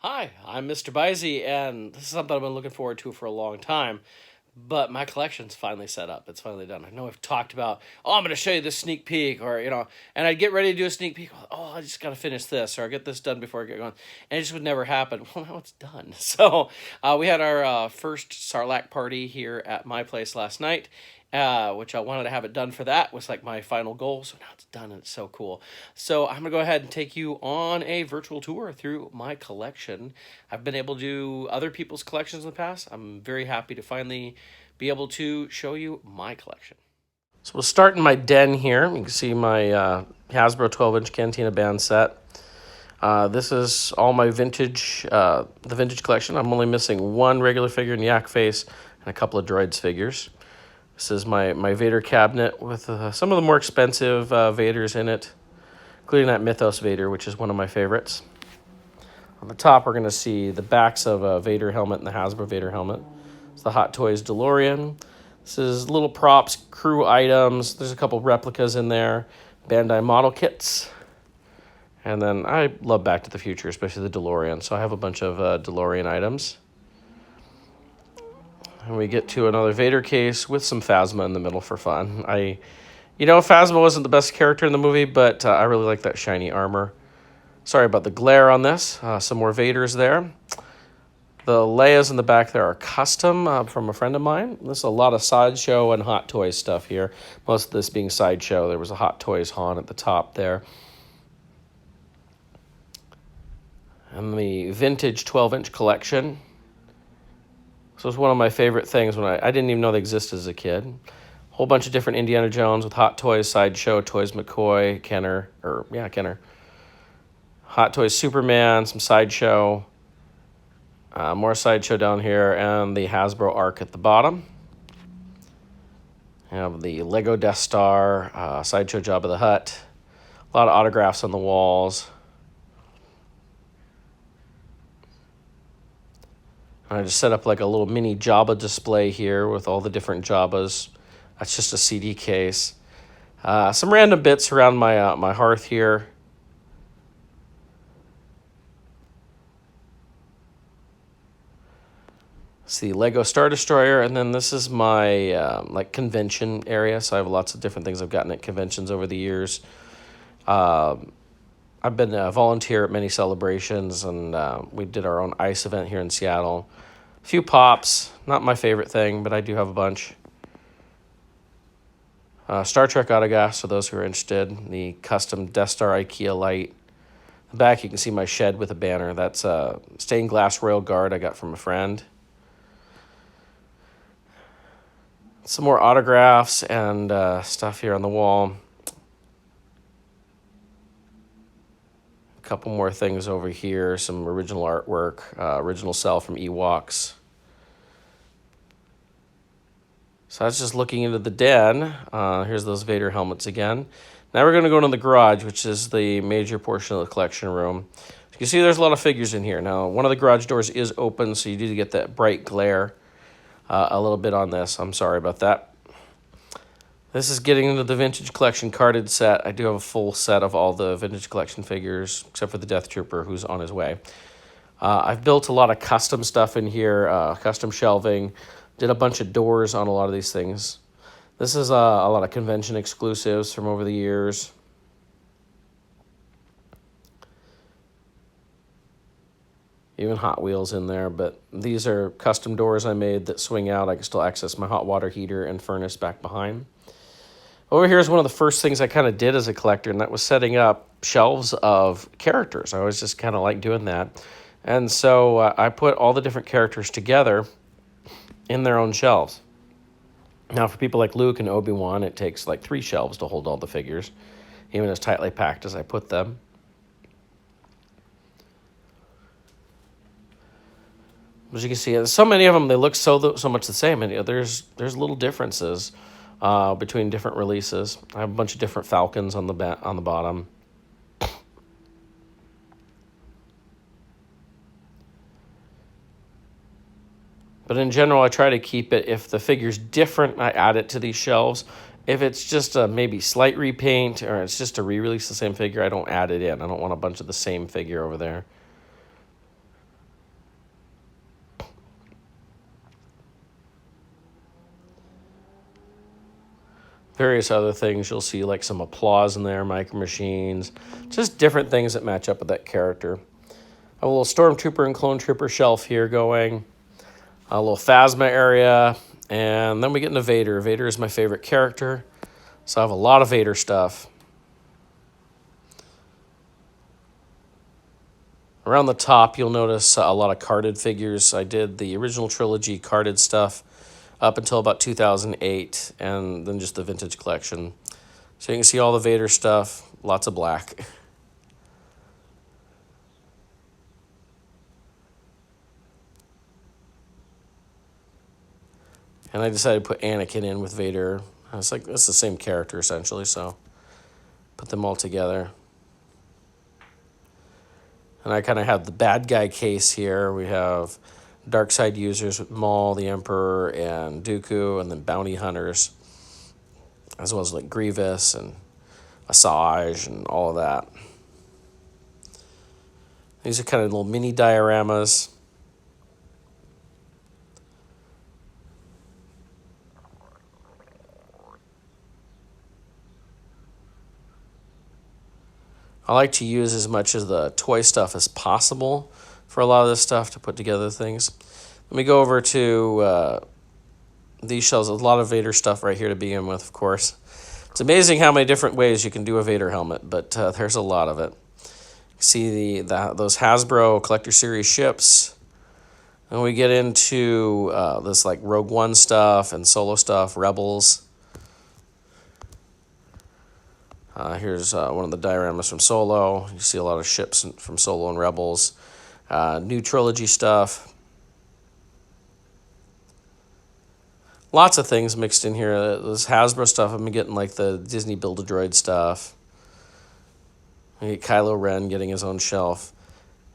Hi, I'm MrByZ, and this is something I've been looking forward to for a long time. But my collection's finally set up. It's finally done. I know I've talked about, I'm going to show you this sneak peek, and I'd get ready to do a sneak peek. I just got to finish this, or I get this done before I get going. And it just would never happen. Well, now it's done. So we had our first Sarlacc party here at my place last night, which I wanted to have it done for that. Was like my final goal. So now it's done, and it's so cool. So I'm going to go ahead and take you on a virtual tour through my collection. I've been able to do other people's collections in the past. I'm very happy to finally be able to show you my collection. So we'll start in my den here. You can see my Hasbro 12-inch Cantina band set. This is all my the vintage collection. I'm only missing one regular figure in Yak Face and a couple of Droids figures. This is my Vader cabinet with some of the more expensive Vaders in it, including that Mythos Vader, which is one of my favorites. On the top, we're going to see the backs of a Vader helmet and the Hasbro Vader helmet. It's the Hot Toys DeLorean. This is little props, crew items. There's a couple replicas in there, Bandai model kits. And then I love Back to the Future, especially the DeLorean. So I have a bunch of DeLorean items. And we get to another Vader case with some Phasma in the middle for fun. Phasma wasn't the best character in the movie, but I really like that shiny armor. Sorry about the glare on this. Some more Vaders there. The Leias in the back there are custom from a friend of mine. There's a lot of Sideshow and Hot Toys stuff here. Most of this being Sideshow. There was a Hot Toys Han at the top there. And the vintage 12-inch collection. So it's one of my favorite things when I didn't even know they existed as a kid. A whole bunch of different Indiana Jones with Hot Toys, Sideshow, Toys McCoy, Kenner. Hot Toys Superman, some Sideshow. More Sideshow down here, and the Hasbro Ark at the bottom. You have the Lego Death Star, Sideshow Jabba the Hutt. A lot of autographs on the walls. I just set up like a little mini Jabba display here with all the different Jabbas. That's just a CD case. Some random bits around my hearth here. It's the Lego Star Destroyer, and then this is my convention area. So I have lots of different things I've gotten at conventions over the years. I've been a volunteer at many celebrations, and we did our own ice event here in Seattle. A few pops, not my favorite thing, but I do have a bunch. Star Trek autographs for those who are interested. The custom Death Star IKEA light. In the back, you can see my shed with a banner. That's a stained glass Royal Guard I got from a friend. Some more autographs and stuff here on the wall. A couple more things over here. Some original artwork, original cell from Ewoks. So I was just looking into the den. Here's those Vader helmets again. Now we're going to go into the garage, which is the major portion of the collection room. You can see there's a lot of figures in here. Now, one of the garage doors is open, so you do get that bright glare a little bit on this. I'm sorry about that. This is getting into the vintage collection carded set. I do have a full set of all the vintage collection figures, except for the Death Trooper, who's on his way. I've built a lot of custom stuff in here, custom shelving. Did a bunch of doors on a lot of these things. This is a lot of convention exclusives from over the years. Even Hot Wheels in there, but these are custom doors I made that swing out. I can still access my hot water heater and furnace back behind. Over here is one of the first things I kind of did as a collector, and that was setting up shelves of characters. I always just kind of like doing that. And so I put all the different characters together in their own shelves. Now, for people like Luke and Obi-Wan, it takes like 3 shelves to hold all the figures, even as tightly packed as I put them. As you can see, so many of them, they look so much the same, and there's little differences between different releases. I have a bunch of different Falcons on the bottom. But in general, I try to keep it, if the figure's different, I add it to these shelves. If it's just a maybe slight repaint or it's just a re-release of the same figure, I don't add it in. I don't want a bunch of the same figure over there. various other things. You'll see like some applause in there, micro machines, just different things that match up with that character. A little Stormtrooper and Clone Trooper shelf here going, a little Phasma area, and then we get into Vader. Vader is my favorite character, so I have a lot of Vader stuff. Around the top, you'll notice a lot of carded figures. I did the original trilogy carded stuff up until about 2008, and then just the vintage collection. So you can see all the Vader stuff, lots of black. And I decided to put Anakin in with Vader. I was like, it's the same character essentially, so put them all together. And I kind of have the bad guy case here. We have dark side users with Maul, the Emperor, and Dooku, and then bounty hunters, as well as like Grievous and Asajj and all of that. These are kind of little mini dioramas. I like to use as much of the toy stuff as possible for a lot of this stuff to put together things. Let me go over to these shelves. A lot of Vader stuff right here to begin with, of course. It's amazing how many different ways you can do a Vader helmet, but there's a lot of it. See those Hasbro Collector Series ships. And we get into this like Rogue One stuff and Solo stuff, Rebels. Here's one of the dioramas from Solo. You see a lot of ships from Solo and Rebels. New trilogy stuff. Lots of things mixed in here. This Hasbro stuff, I've been getting like the Disney Build-A-Droid stuff. We get Kylo Ren getting his own shelf.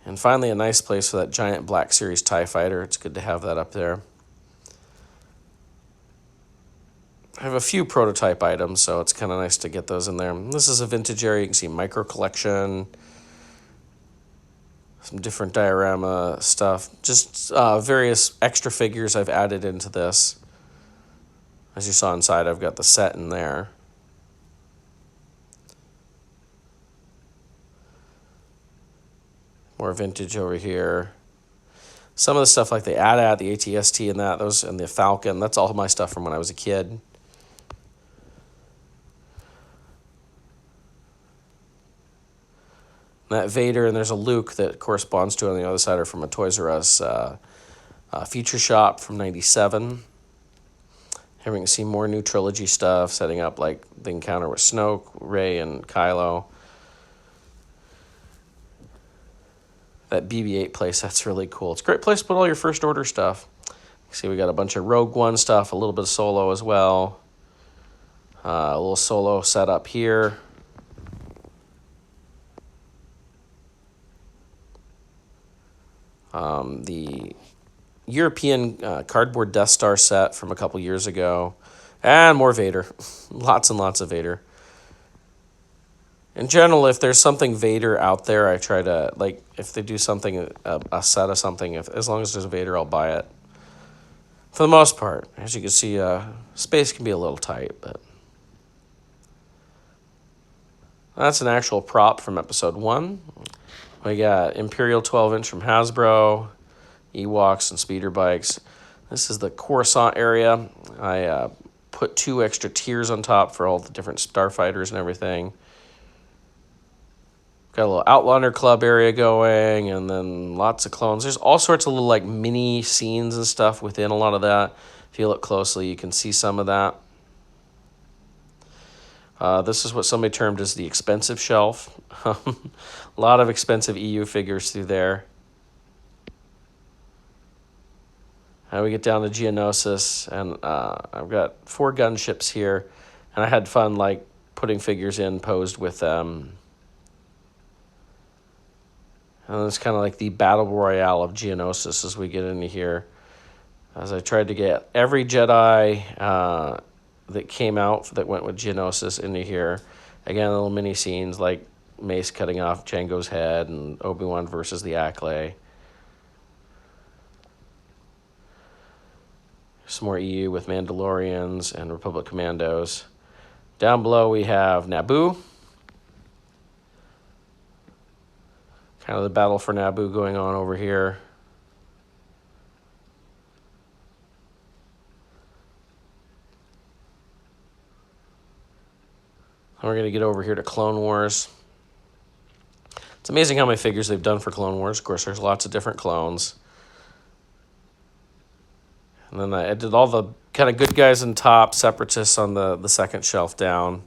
And finally, a nice place for that giant Black Series TIE Fighter. It's good to have that up there. I have a few prototype items, so it's kind of nice to get those in there. This is a vintage area. You can see micro collection, some different diorama stuff, just various extra figures I've added into this. As you saw inside, I've got the set in there. More vintage over here. Some of the stuff like the AT-AT, the AT-ST and those and the Falcon, that's all my stuff from when I was a kid. That Vader, and there's a Luke that corresponds to on the other side are from a Toys R Us feature shop from '97. Here we can see more new trilogy stuff, setting up like the encounter with Snoke, Rey, and Kylo. That BB-8 place, that's really cool. It's a great place to put all your First Order stuff. See, we got a bunch of Rogue One stuff, a little bit of Solo as well. A little Solo set up here. The European cardboard Death Star set from a couple years ago. And more Vader. Lots and lots of Vader. In general, if there's something Vader out there, I try to, like, if they do something, a set of something, as long as there's a Vader, I'll buy it. For the most part. As you can see, space can be a little tight, but... That's an actual prop from Episode 1. We got Imperial 12-inch from Hasbro, Ewoks and speeder bikes. This is the Coruscant area. I put 2 extra tiers on top for all the different starfighters and everything. Got a little Outlander Club area going, and then lots of clones. There's all sorts of little like mini scenes and stuff within a lot of that. If you look closely, you can see some of that. This is what somebody termed as the expensive shelf. A lot of expensive EU figures through there. And we get down to Geonosis, and I've got 4 gunships here, and I had fun like putting figures in posed with them. And it's kind of like the battle royale of Geonosis as we get into here. As I tried to get every Jedi that came out that went with Geonosis into here. Again, little mini scenes like Mace cutting off Jango's head and Obi-Wan versus the Acklay. Some more EU with Mandalorians and Republic Commandos. Down below we have Naboo. Kind of the battle for Naboo going on over here. And we're going to get over here to Clone Wars. It's amazing how many figures they've done for Clone Wars. Of course, there's lots of different clones. And then I did all the kind of good guys in top, separatists on the second shelf down.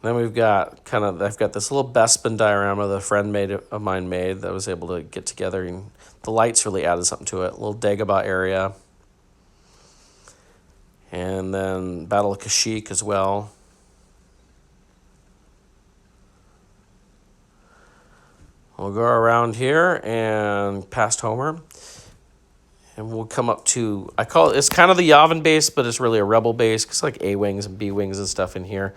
Then we've got I've got this little Bespin diorama that a friend of mine made that I was able to get together, and the lights really added something to it. A little Dagobah area. And then Battle of Kashyyyk as well. We'll go around here and past Homer. And we'll come up to, it's kind of the Yavin base, but it's really a Rebel base. It's like A-Wings and B-Wings and stuff in here.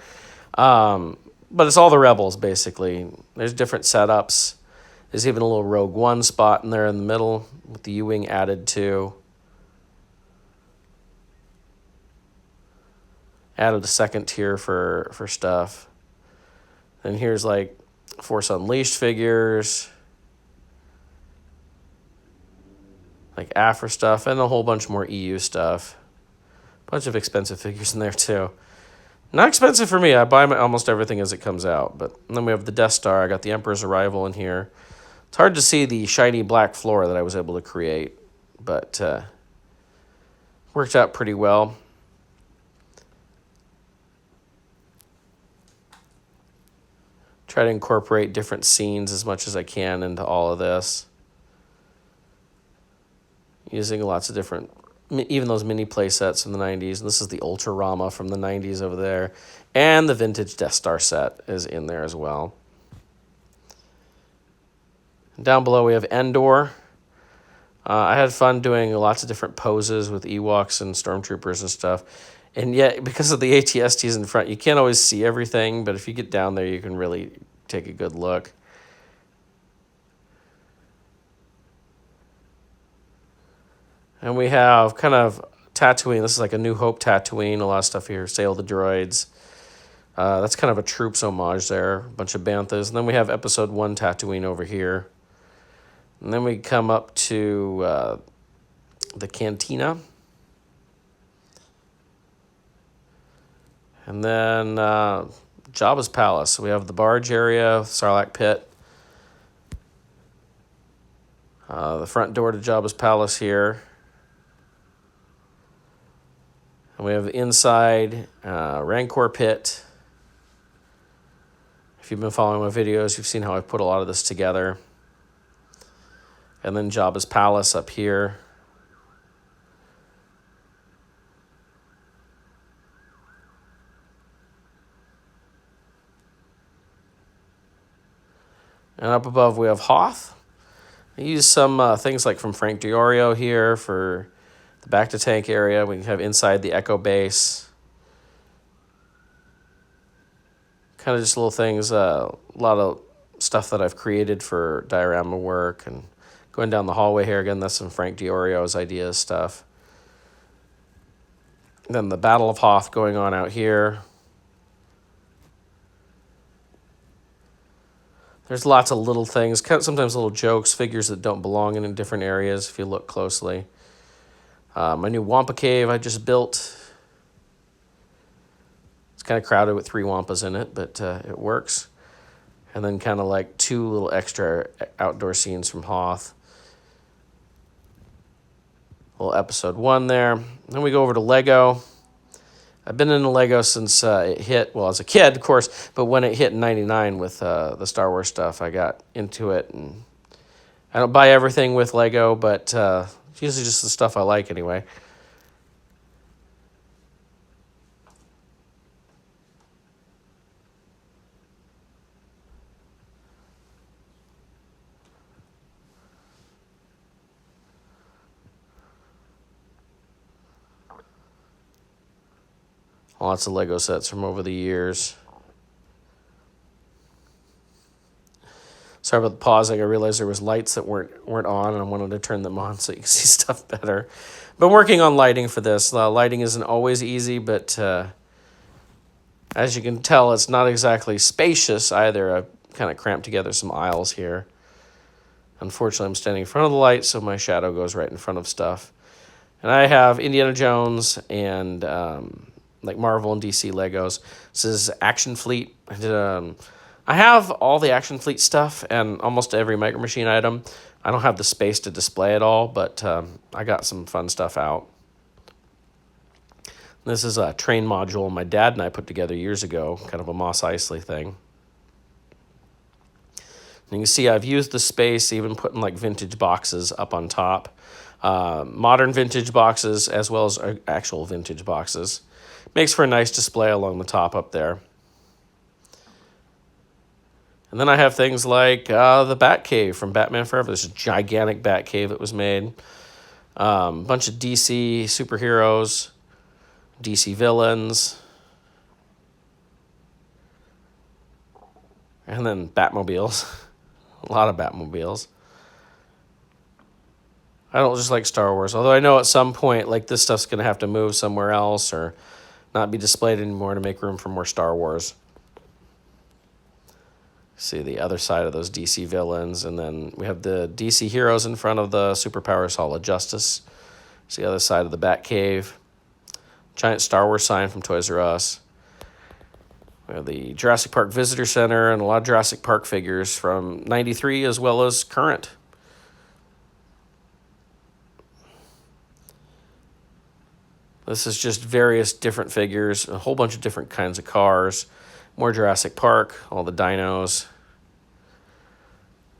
But it's all the Rebels, basically. There's different setups. There's even a little Rogue One spot in there in the middle with the U-Wing added to. Added a second tier for stuff. Then here's like Force Unleashed figures. Like Afra stuff, and a whole bunch more EU stuff. Bunch of expensive figures in there, too. Not expensive for me. I buy almost everything as it comes out. But then we have the Death Star. I got the Emperor's Arrival in here. It's hard to see the shiny black floor that I was able to create, but worked out pretty well. Try to incorporate different scenes as much as I can into all of this. Using lots of different, even those mini play sets from the 90s. And this is the Ultrarama from the 90s over there. And the vintage Death Star set is in there as well. Down below we have Endor. I had fun doing lots of different poses with Ewoks and Stormtroopers and stuff. And yet, because of the AT-STs in front, you can't always see everything. But if you get down there, you can really take a good look. And we have kind of Tatooine. This is like a New Hope Tatooine. A lot of stuff here. Sail the Droids. That's kind of a Troops homage there. A bunch of Banthas. And then we have Episode 1 Tatooine over here. And then we come up to the Cantina. And then Jabba's Palace. So we have the barge area, Sarlacc Pit. The front door to Jabba's Palace here. And we have the inside Rancor Pit. If you've been following my videos, you've seen how I put a lot of this together. And then Jabba's Palace up here. And up above we have Hoth. I use some things like from Frank Diorio here for the back to tank area. We have inside the Echo base. Kind of just little things, a lot of stuff that I've created for diorama work. And going down the hallway here, again, that's some Frank Diorio's ideas stuff. And then the Battle of Hoth going on out here. There's lots of little things, sometimes little jokes, figures that don't belong in different areas if you look closely. My new Wampa Cave I just built. It's kind of crowded with 3 Wampas in it, but it works. And then kind of like 2 little extra outdoor scenes from Hoth. Little Episode 1 there. Then we go over to Lego. I've been into Lego since it hit, well, as a kid, of course, but when it hit in 99 with the Star Wars stuff, I got into it. And I don't buy everything with Lego, but it's usually just the stuff I like anyway. Lots of Lego sets from over the years. Sorry about the pausing. I realized there was lights that weren't on, and I wanted to turn them on so you can see stuff better. Been working on lighting for this. Lighting isn't always easy, but As you can tell, it's not exactly spacious either. I've kind of cramped together some aisles here. Unfortunately, I'm standing in front of the light, so my shadow goes right in front of stuff. And I have Indiana Jones and like Marvel and DC Legos. This is Action Fleet. I have all the Action Fleet stuff and almost every Micro Machine item. I don't have the space to display it all, but I got some fun stuff out. This is a train module my dad and I put together years ago, kind of a Mos Eisley thing. And you can see I've used the space, even putting like vintage boxes up on top. Modern vintage boxes as well as actual vintage boxes. Makes for a nice display along the top up there. And then I have things like the Batcave from Batman Forever. This is a gigantic Batcave that was made. A bunch of DC superheroes, DC villains, and then Batmobiles. A lot of Batmobiles. I don't just like Star Wars, although I know at some point like this stuff's going to have to move somewhere else or not be displayed anymore to make room for more Star Wars. See the other side of those DC villains, and then we have the DC heroes in front of the Superpowers Hall of Justice. See the other side of the Batcave. Giant Star Wars sign from Toys R Us. We have the Jurassic Park Visitor Center and a lot of Jurassic Park figures from '93 as well as current. This is just various different figures, a whole bunch of different kinds of cars. More Jurassic Park, all the dinos,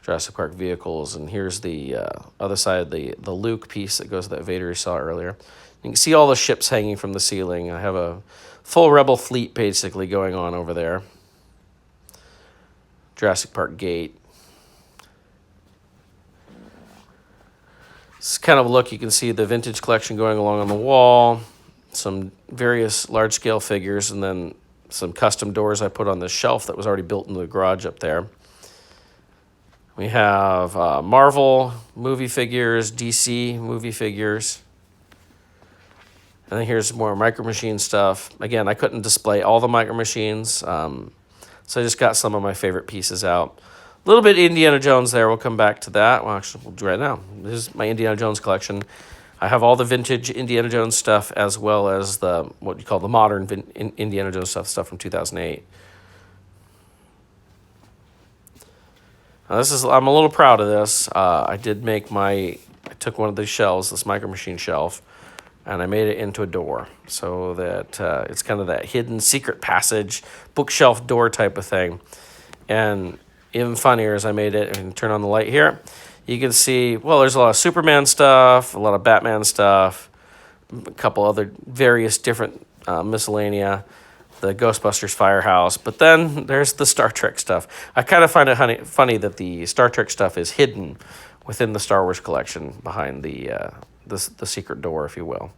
Jurassic Park vehicles, and here's the other side, the Luke piece that goes to that Vader you saw earlier. You can see all the ships hanging from the ceiling. I have a full Rebel fleet basically going on over there. Jurassic Park gate. This kind of a look, you can see the vintage collection going along on the wall, some various large-scale figures, and then some custom doors I put on this shelf that was already built into the garage up there. We have Marvel movie figures, DC movie figures. And then here's more Micro Machine stuff. Again, I couldn't display all the Micro Machines, so I just got some of my favorite pieces out. A little bit Indiana Jones there. We'll come back to that. Well, actually, we'll do right now. This is my Indiana Jones collection. I have all the vintage Indiana Jones stuff as well as the what you call the modern Indiana Jones stuff from 2008. Now I'm a little proud of this. I took one of these shelves, this Micro Machine shelf, and I made it into a door so that it's kind of that hidden secret passage, bookshelf door type of thing. And even funnier is I made it, and turn on the light here, you can see, well, there's a lot of Superman stuff, a lot of Batman stuff, a couple other various different miscellanea, the Ghostbusters firehouse, but then there's the Star Trek stuff. I kind of find it funny that the Star Trek stuff is hidden within the Star Wars collection behind the secret door, if you will.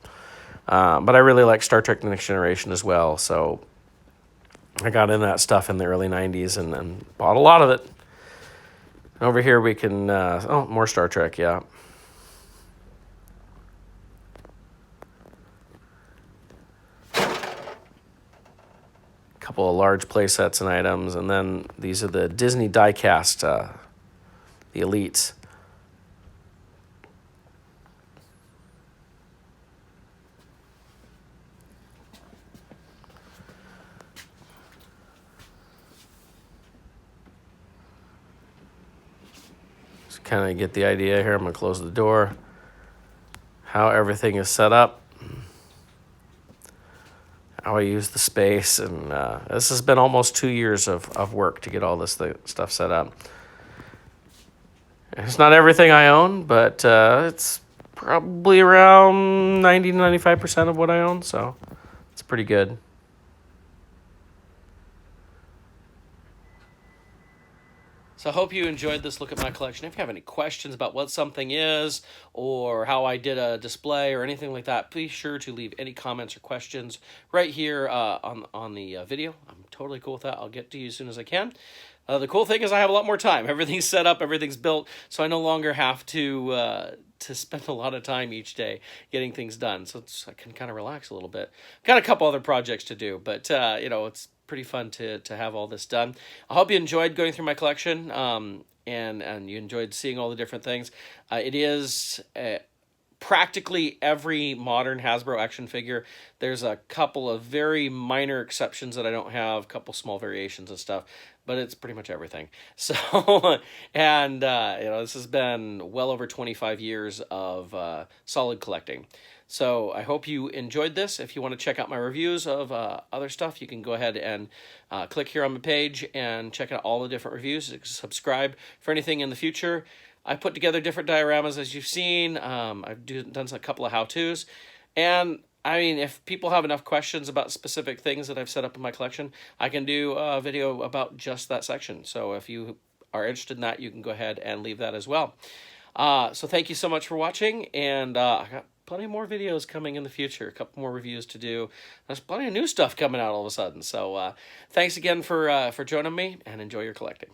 But I really like Star Trek The Next Generation as well, so I got in that stuff in the early 90s and bought a lot of it. Over here we can, more Star Trek, yeah. Couple of large play sets and items, and then these are the Disney die-cast, the Elites. Just kind of get the idea here. I'm going to close the door. How everything is set up. How I use the space, and this has been almost 2 years of work to get all this stuff set up. It's not everything I own, but it's probably around 90 to 95% of what I own, so it's pretty good. So I hope you enjoyed this look at my collection. If you have any questions about what something is or how I did a display or anything like that, be sure to leave any comments or questions right here on the video. I'm totally cool with that. I'll get to you as soon as I can. The cool thing is I have a lot more time. Everything's set up, everything's built, so I no longer have to to spend a lot of time each day getting things done, so I can kind of relax a little bit. Got a couple other projects to do, but it's pretty fun to have all this done. I hope you enjoyed going through my collection, and you enjoyed seeing all the different things. It is practically every modern Hasbro action figure. There's a couple of very minor exceptions that I don't have, a couple small variations and stuff, but it's pretty much everything. So, and this has been well over 25 years of solid collecting. So I hope you enjoyed this. If you want to check out my reviews of other stuff, you can go ahead and click here on the page and check out all the different reviews. Subscribe for anything in the future. I put together different dioramas, as you've seen. I've done a couple of how-tos. And, I mean, if people have enough questions about specific things that I've set up in my collection, I can do a video about just that section. So if you are interested in that, you can go ahead and leave that as well. So thank you so much for watching, and I got plenty more videos coming in the future, a couple more reviews to do. There's plenty of new stuff coming out all of a sudden. So thanks again for joining me, and enjoy your collecting.